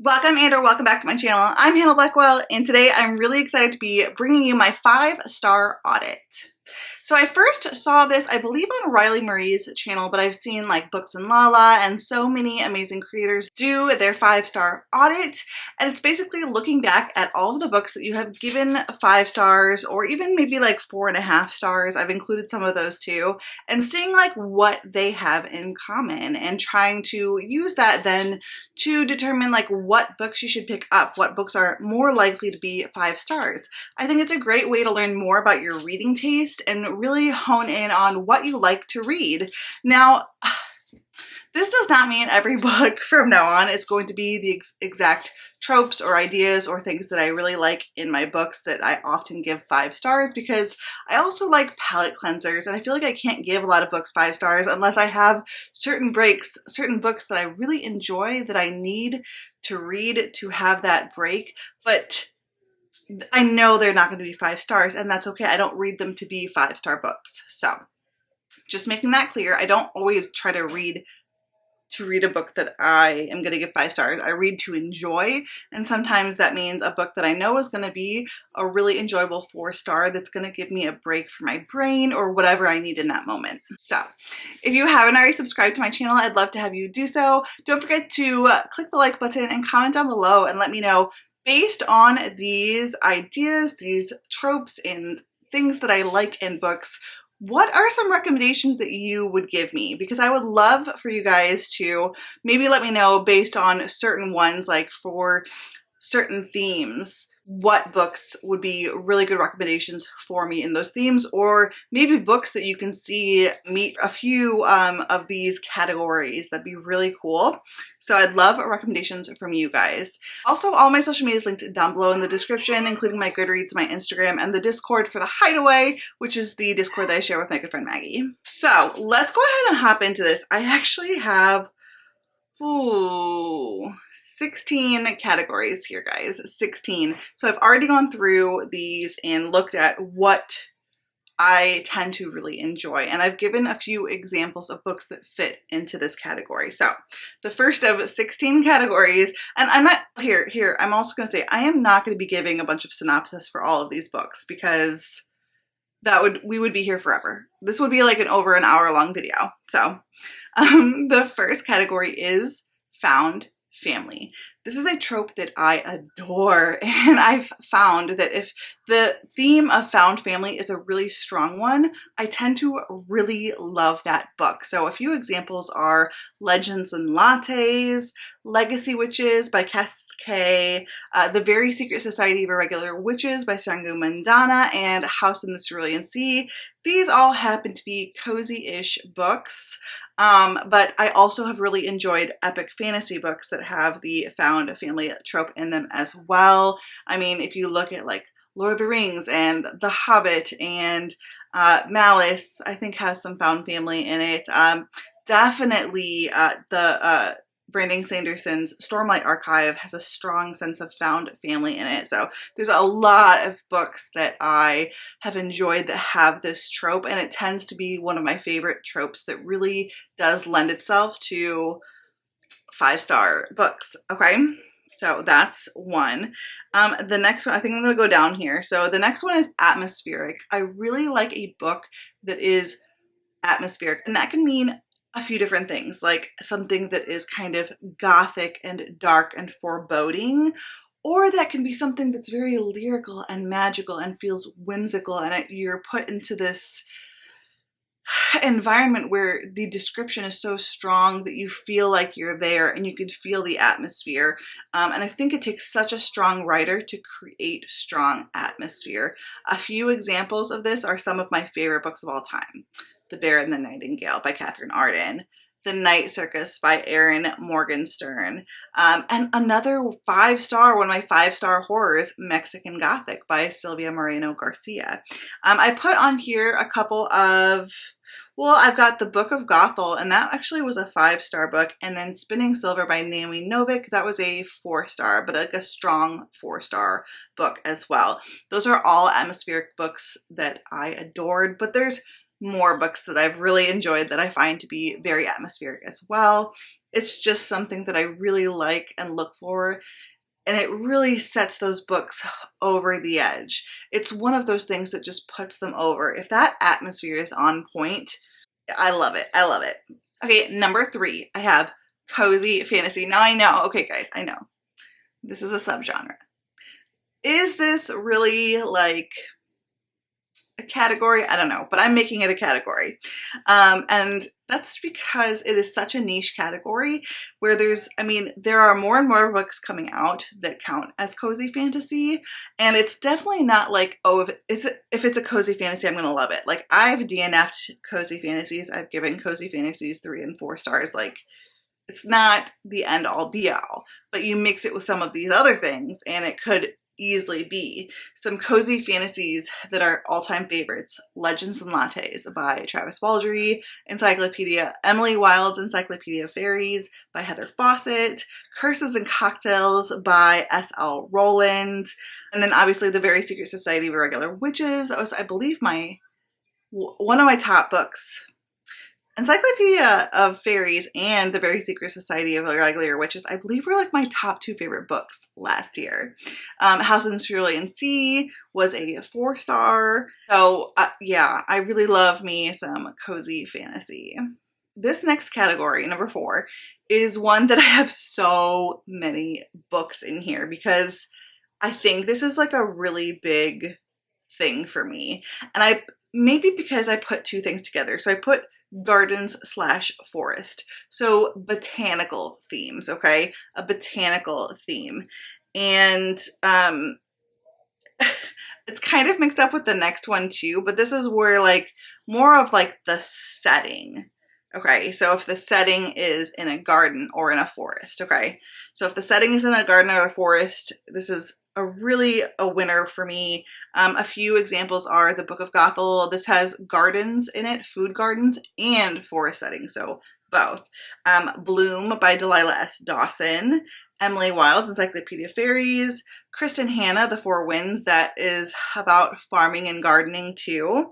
Welcome and or welcome back to my channel. I'm Hannah Blackwell and today I'm really excited to be bringing you my 5-star audit. So I first saw this, I believe, on Riley Marie's channel, but I've seen like Books and Lala and so many amazing creators do their 5-star audit. And it's basically looking back at all of the books that you have given 5 stars or even maybe like 4.5 stars. I've included some of those too, and seeing like what they have in common and trying to use that then to determine like what books you should pick up, what books are more likely to be 5 stars. I think it's a great way to learn more about your reading taste and really hone in on what you like to read. Now, this does not mean every book from now on is going to be the exact tropes or ideas or things that I really like in my books that I often give 5 stars, because I also like palette cleansers and I feel like I can't give a lot of books 5 stars unless I have certain books that I really enjoy that I need to read to have that break, but I know they're not going to be 5 stars, and that's okay. I don't read them to be 5-star books. So just making that clear, I don't always try to read a book that I am going to give 5 stars. I read to enjoy, and sometimes that means a book that I know is going to be a really enjoyable 4-star that's going to give me a break for my brain or whatever I need in that moment. So if you haven't already subscribed to my channel, I'd love to have you do so. Don't forget to click the like button and comment down below and let me know, based on these ideas, these tropes, and things that I like in books, what are some recommendations that you would give me? Because I would love for you guys to maybe let me know, based on certain ones, like for certain themes, what books would be really good recommendations for me in those themes, or maybe books that you can see meet a few of these categories. That'd be really cool. So I'd love recommendations from you guys. Also, all my social media is linked down below in the description, including my Goodreads, my Instagram, and the Discord for the Hideaway, which is the Discord that I share with my good friend Maggie. So let's go ahead and hop into this. I actually have 16 categories here, guys. 16. So I've already gone through these and looked at what I tend to really enjoy, and I've given a few examples of books that fit into this category. So the first of 16 categories, and I'm not I'm also going to say I am not going to be giving a bunch of synopsis for all of these books, because we would be here forever. This would be like over an hour-long video. So the first category is found family. This is a trope that I adore, and I've found that if the theme of found family is a really strong one, I tend to really love that book. So a few examples are Legends and Lattes, Legacy Witches by Cass Kay, The Very Secret Society of Irregular Witches by Sangu Mandana, and House in the Cerulean Sea. These all happen to be cozy-ish books, but I also have really enjoyed epic fantasy books that have the found family trope in them as well. I mean, if you look at like Lord of the Rings and The Hobbit and Malice, I think has some found family in it. Definitely the Brandon Sanderson's Stormlight Archive has a strong sense of found family in it. So there's a lot of books that I have enjoyed that have this trope, and it tends to be one of my favorite tropes that really does lend itself to 5-star books. Okay, so that's one. The next one, I think I'm going to go down here. So the next one is atmospheric. I really like a book that is atmospheric, and that can mean a few different things, like something that is kind of gothic and dark and foreboding, or that can be something that's very lyrical and magical and feels whimsical, and you're put into this environment where the description is so strong that you feel like you're there and you can feel the atmosphere. And I think it takes such a strong writer to create strong atmosphere. A few examples of this are some of my favorite books of all time. The Bear and the Nightingale by Catherine Arden, The Night Circus by Erin Morgenstern, and another 5-star, one of my 5-star horrors, Mexican Gothic by Silvia Moreno Garcia. I put on here a couple of, well, I've got The Book of Gothel, and that actually was a 5-star book, and then Spinning Silver by Naomi Novik, that was a 4-star, but like a strong 4-star book as well. Those are all atmospheric books that I adored, but there's more books that I've really enjoyed that I find to be very atmospheric as well. It's just something that I really like and look for, and it really sets those books over the edge. It's one of those things that just puts them over. If that atmosphere is on point, I love it. I love it. Okay, number 3, I have cozy fantasy. Now I know, okay guys, I know. This is a subgenre. Is this really like a category? I don't know, but I'm making it a category. And that's because it is such a niche category where there are more and more books coming out that count as cozy fantasy. And it's definitely not like, oh, if it's a cozy fantasy, I'm going to love it. Like, I've DNF'd cozy fantasies. I've given cozy fantasies 3 and 4 stars. Like, it's not the end all be all, but you mix it with some of these other things and it could easily be some cozy fantasies that are all-time favorites. Legends and Lattes by Travis Baldree, Emily Wilde's Encyclopedia of Fairies by Heather Fawcett, Curses and Cocktails by S.L. Rowland, and then obviously The Very Secret Society of Irregular Witches. That was, I believe, one of my top books. Encyclopedia of Fairies and The Very Secret Society of Irregular Witches, I believe, were like my top 2 favorite books last year. House in Cerulean Sea was a 4-star. So yeah, I really love me some cozy fantasy. This next category, number 4, is one that I have so many books in here because I think this is like a really big thing for me. And maybe because I put 2 things together. So I put gardens/forest. So botanical themes, okay? A botanical theme. And it's kind of mixed up with the next one too, but this is where like more of like the setting. Okay, so if the setting is in a garden or in a forest, okay? So if the setting is in a garden or a forest, this is a winner for me. A few examples are the Book of Gothel. This has gardens in it, food gardens, and forest settings, so both. Bloom by Delilah S. Dawson. Emily Wilde's Encyclopedia of Fairies. Kristen Hanna, The Four Winds, that is about farming and gardening too.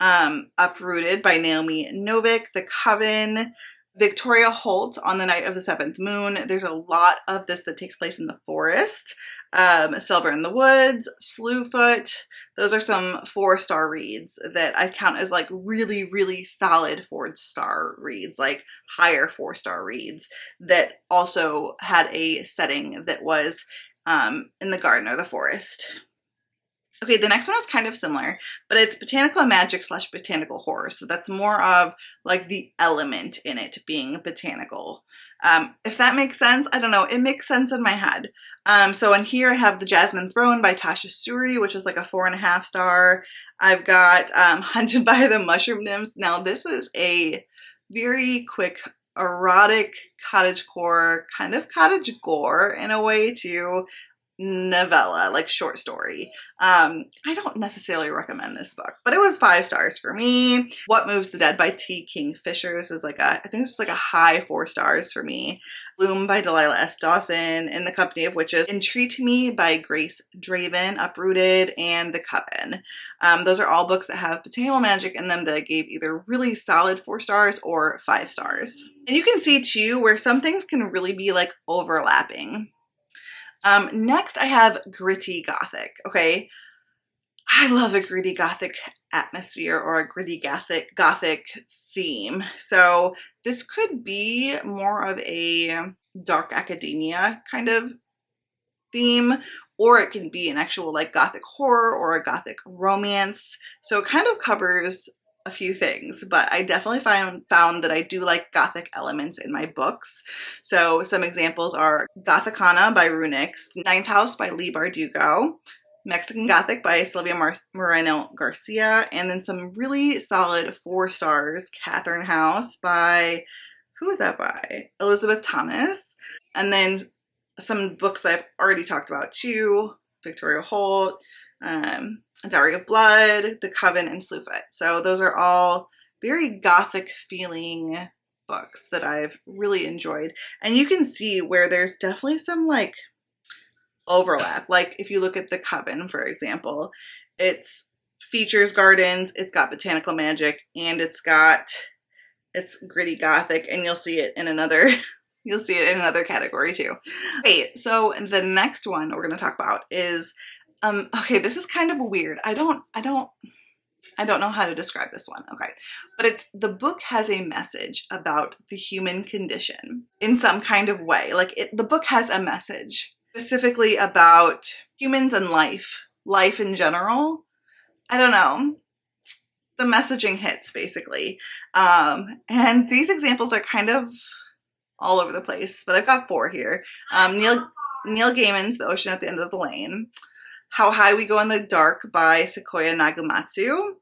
Uprooted by Naomi Novik. The Coven. Victoria Holt, On the Night of the Seventh Moon. There's a lot of this that takes place in the forest. Silver in the Woods, Slewfoot. Those are some 4-star reads that I count as like really, really solid 4-star reads, like higher 4-star reads that also had a setting that was in the garden or the forest. Okay, the next one is kind of similar, but it's botanical magic / botanical horror. So that's more of like the element in it being botanical. If that makes sense, I don't know. It makes sense in my head. So in here I have The Jasmine Throne by Tasha Suri, which is like a 4.5 star. I've got Hunted by the Mushroom Nymphs. Now this is a very quick erotic cottagecore, kind of cottage gore in a way too, novella, like short story. I don't necessarily recommend this book, but it was 5 stars for me. What Moves the Dead by T. Kingfisher. This is like I think this is like a high 4 stars for me. Bloom by Delilah S. Dawson. In the Company of Witches. Entreat Me by Grace Draven. Uprooted, and The Coven. Those are all books that have botanical magic in them that I gave either really solid 4 stars or 5 stars. And you can see too where some things can really be like overlapping. Next I have gritty gothic. Okay, I love a gritty gothic atmosphere or a gritty gothic theme. So this could be more of a dark academia kind of theme, or it can be an actual like gothic horror or a gothic romance. So it kind of covers a few things, but I definitely found that I do like gothic elements in my books. So some examples are Gothicana by Runix, Ninth House by Leigh Bardugo, Mexican Gothic by Sylvia Moreno Garcia, and then some really solid 4 stars, Catherine House by, who is that by? Elizabeth Thomas. And then some books that I've already talked about too, Victoria Holt, Diary of Blood, The Coven, and Slewfoot. So those are all very gothic feeling books that I've really enjoyed. And you can see where there's definitely some like overlap. Like if you look at The Coven, for example, it's features gardens, it's got botanical magic, and it's gritty gothic, and you'll see it in another You'll see it in another category too. Okay, so the next one we're going to talk about is, okay, this is kind of weird. I don't know how to describe this one. Okay. But the book has a message about the human condition in some kind of way. Like the book has a message specifically about humans and life in general. I don't know. The messaging hits basically. And these examples are kind of all over the place, but I've got 4 here. Neil Gaiman's The Ocean at the End of the Lane. How High We Go in the Dark by Sequoia Nagamatsu.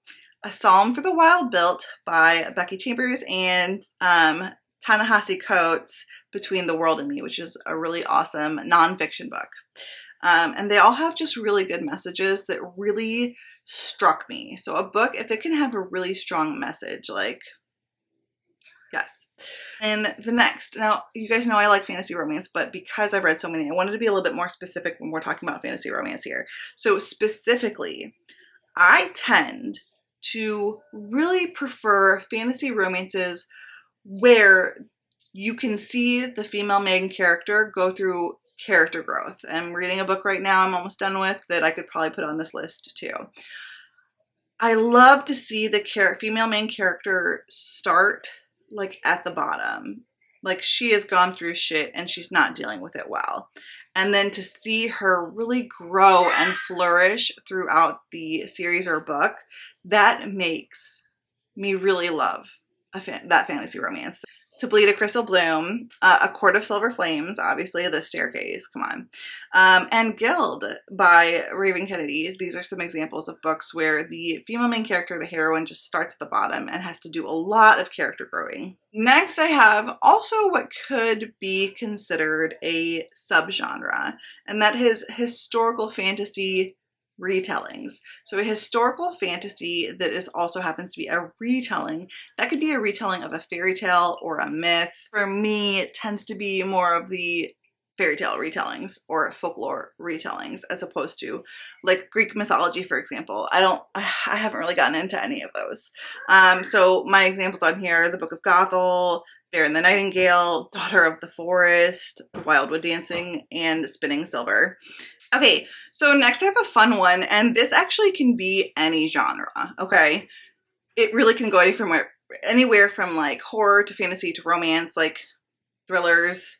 A Psalm for the Wild Built by Becky Chambers, and Ta-Nehisi Coates' Between the World and Me, which is a really awesome nonfiction book. And they all have just really good messages that really struck me. So a book, if it can have a really strong message, like, yes. And the next, now you guys know I like fantasy romance, but because I've read so many, I wanted to be a little bit more specific when we're talking about fantasy romance here. So specifically, I tend to really prefer fantasy romances where you can see the female main character go through character growth. I'm reading a book right now I'm almost done with that I could probably put on this list too. I love to see the female main character start like at the bottom. Like she has gone through shit and she's not dealing with it well. And then to see her really grow and flourish throughout the series or book, that makes me really love that fantasy romance. To Bleed a Crystal Bloom, A Court of Silver Flames, obviously The Staircase, come on, and Guild by Raven Kennedy. These are some examples of books where the female main character, the heroine, just starts at the bottom and has to do a lot of character growing. Next, I have also what could be considered a subgenre, and that is historical fantasy retellings. So a historical fantasy that is also happens to be a retelling. That could be a retelling of a fairy tale or a myth. For me, it tends to be more of the fairy tale retellings or folklore retellings as opposed to like Greek mythology, for example. I haven't really gotten into any of those. So my examples on here are the Book of Gothel, Bear and the Nightingale, Daughter of the Forest, Wildwood Dancing, and Spinning Silver. Okay, so next I have a fun one, and this actually can be any genre, okay? It really can go anywhere from like horror to fantasy to romance, like thrillers,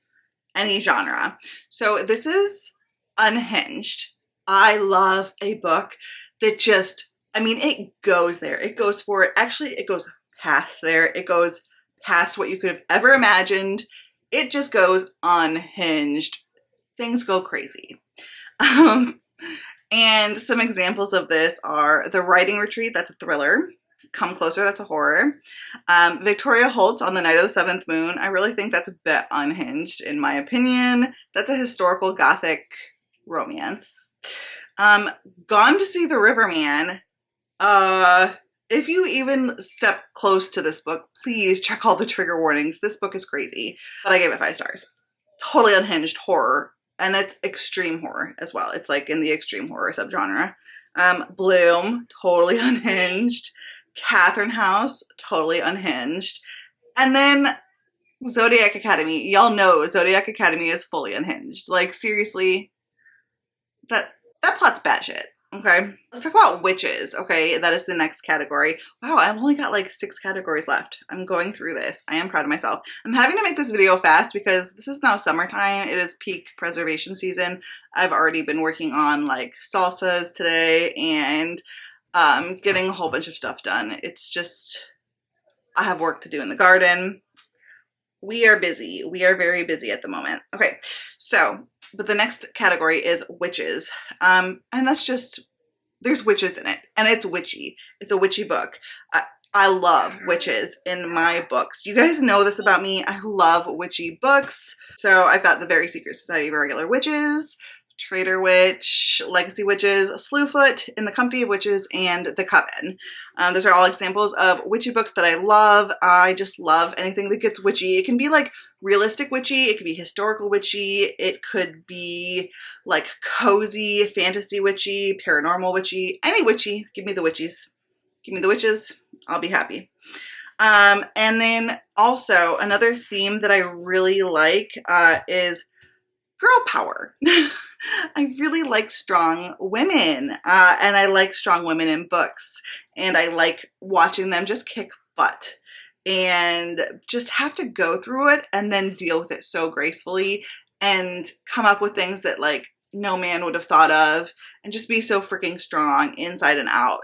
any genre. So this is Unhinged. I love a book that just, I mean, it goes there. It goes for it. Actually, it goes past there. It goes past what you could have ever imagined. It just goes unhinged. Things go crazy. And some examples of this are The Writing Retreat, that's a thriller. Come Closer, that's a horror. Victoria Holt on the Night of the Seventh Moon. I really think that's a bit unhinged in my opinion. That's a historical gothic romance. Gone to See the Riverman. If you even step close to this book, please check all the trigger warnings. This book is crazy, but I gave it 5 stars. Totally unhinged horror. And it's extreme horror as well. It's like in the extreme horror subgenre. Bloom, totally unhinged. Catherine House, totally unhinged. And then Zodiac Academy. Y'all know Zodiac Academy is fully unhinged. Like seriously, that plot's batshit. Okay, let's talk about witches. Okay, that is the next category. Wow, I've only got like 6 categories left. I'm going through this. I am proud of myself. I'm having to make this video fast because this is now summertime. It is peak preservation season. I've already been working on like salsas today and getting a whole bunch of stuff done. It's just, I have work to do in the garden. We are busy. We are very busy at the moment. Okay, so, but the next category is witches. And that's just, there's witches in it, and it's witchy. It's a witchy book. I love witches in my books. You guys know this about me. I love witchy books. So I've got The Very Secret Society of Irregular Witches, Traitor Witch, Legacy Witches, Slewfoot, In the Company of Witches, and The Coven. Those are all examples of witchy books that I love. I just love anything that gets witchy. It can be like realistic witchy, it could be historical witchy, it could be like cozy fantasy witchy, paranormal witchy, any witchy. Give me the witches. Give me the witches. I'll be happy. And then also another theme that I really like is girl power. I really like strong women, and I like strong women in books, and I like watching them just kick butt and just have to go through it and then deal with it so gracefully and come up with things that like no man would have thought of and just be so freaking strong inside and out.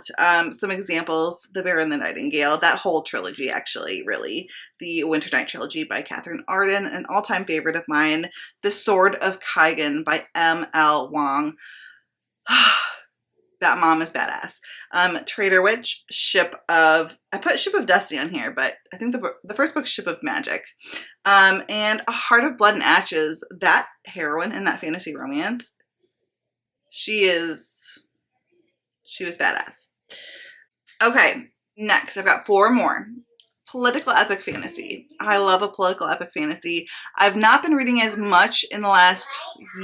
Some examples: The Bear and the Nightingale, that whole trilogy actually, really. The Winter Night trilogy by Catherine Arden, an all-time favorite of mine. The Sword of Kaigan by M.L. Wong. That mom is badass. Traitor Witch, I put Ship of Destiny on here, but I think the first book's Ship of Magic. And A Heart of Blood and Ashes, that heroine in that fantasy romance, she was badass. Okay, next I've got 4 more. Political epic fantasy. I love a political epic fantasy. I've not been reading as much in the last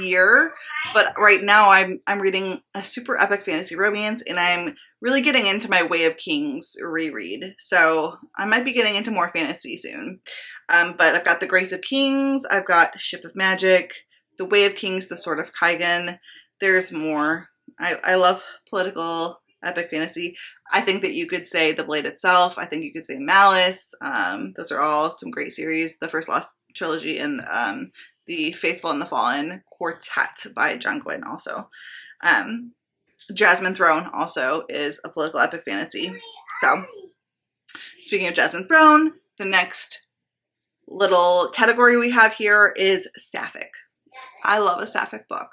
year, but right now I'm reading a super epic fantasy romance, and I'm really getting into my Way of Kings reread. So I might be getting into more fantasy soon. But I've got The Grace of Kings, I've got Ship of Magic, The Way of Kings, The Sword of Kaigan. There's more. I love political epic fantasy. I think that you could say The Blade itself. I think you could say Malice. Those are all some great series. The First Lost trilogy and The Faithful and the Fallen quartet by John Gwynne also. Jasmine Throne also is a political epic fantasy. So speaking of Jasmine Throne, the next little category we have here is sapphic. I love a sapphic book.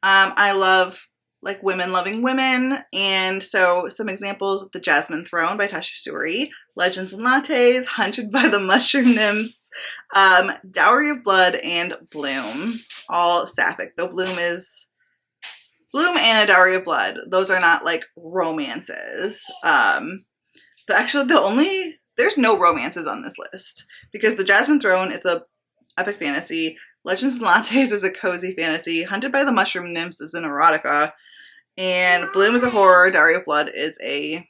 I love like women loving women, and so some examples: The Jasmine Throne by Tasha Suri, Legends and Lattes, Hunted by the Mushroom Nymphs, Dowry of Blood, and Bloom, all sapphic, though Bloom and A Dowry of Blood, those are not like romances. There's no romances on this list, because The Jasmine Throne is a epic fantasy, Legends and Lattes is a cozy fantasy, Hunted by the Mushroom Nymphs is an erotica, and Bloom is a horror, Dowry of Blood is I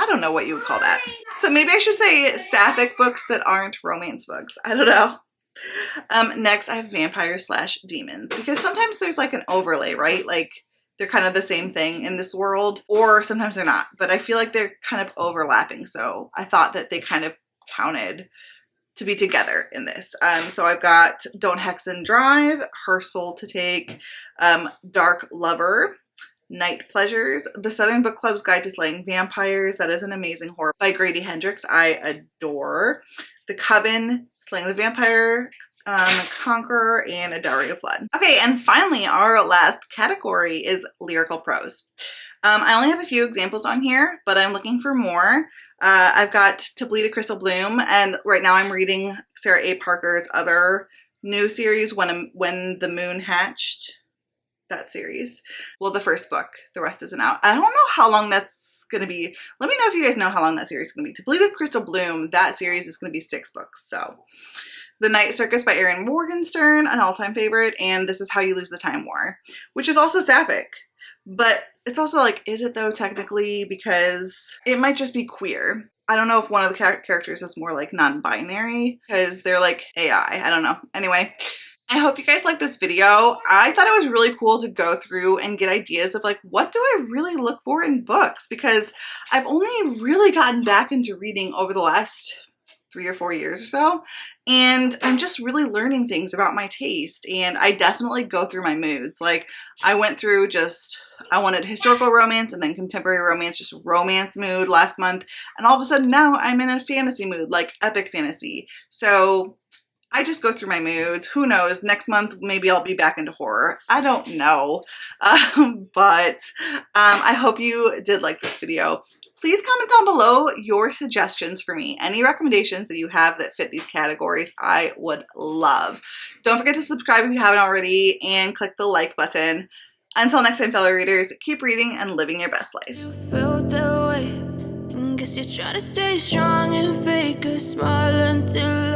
don't know what you would call that. So maybe I should say sapphic books that aren't romance books. I don't know. Next I have vampires / demons, because sometimes there's like an overlay, right? Like they're kind of the same thing in this world, or sometimes they're not, but I feel like they're kind of overlapping. So I thought that they kind of counted to be together in this. So I've got Don't Hex and Drive, Her Soul to Take, Dark Lover, Night Pleasures, The Southern Book Club's Guide to Slaying Vampires, that is an amazing horror by Grady Hendrix, I adore. The Coven, Slaying the Vampire, Conqueror, and A Dowry of Blood. Okay, and finally our last category is lyrical prose. I only have a few examples on here, but I'm looking for more. I've got To Bleed a Crystal Bloom, and right now I'm reading Sarah A. Parker's other new series, When the Moon Hatched. That series. Well, the first book. The rest isn't out. I don't know how long that's going to be. Let me know if you guys know how long that series is going to be. To Bleed a Crystal Bloom, that series is going to be 6 books. So, The Night Circus by Erin Morgenstern, an all-time favorite, and This Is How You Lose the Time War, which is also sapphic. But it's also like, is it though technically? Because it might just be queer. I don't know if one of the characters is more like non-binary, because they're like AI. I don't know. Anyway, I hope you guys like this video. I thought it was really cool to go through and get ideas of like, what do I really look for in books? Because I've only really gotten back into reading over the last 3 or 4 years or so, and I'm just really learning things about my taste, and I definitely go through my moods. Like I went through I wanted historical romance and then contemporary romance, just romance mood last month, and all of a sudden now I'm in a fantasy mood, like epic fantasy. So I just go through my moods. Who knows? Next month, maybe I'll be back into horror. I don't know. But I hope you did like this video. Please comment down below your suggestions for me. Any recommendations that you have that fit these categories, I would love. Don't forget to subscribe if you haven't already, and click the like button. Until next time, fellow readers, keep reading and living your best life. You felt that way, and guess you're trying to stay strong and fake a smile until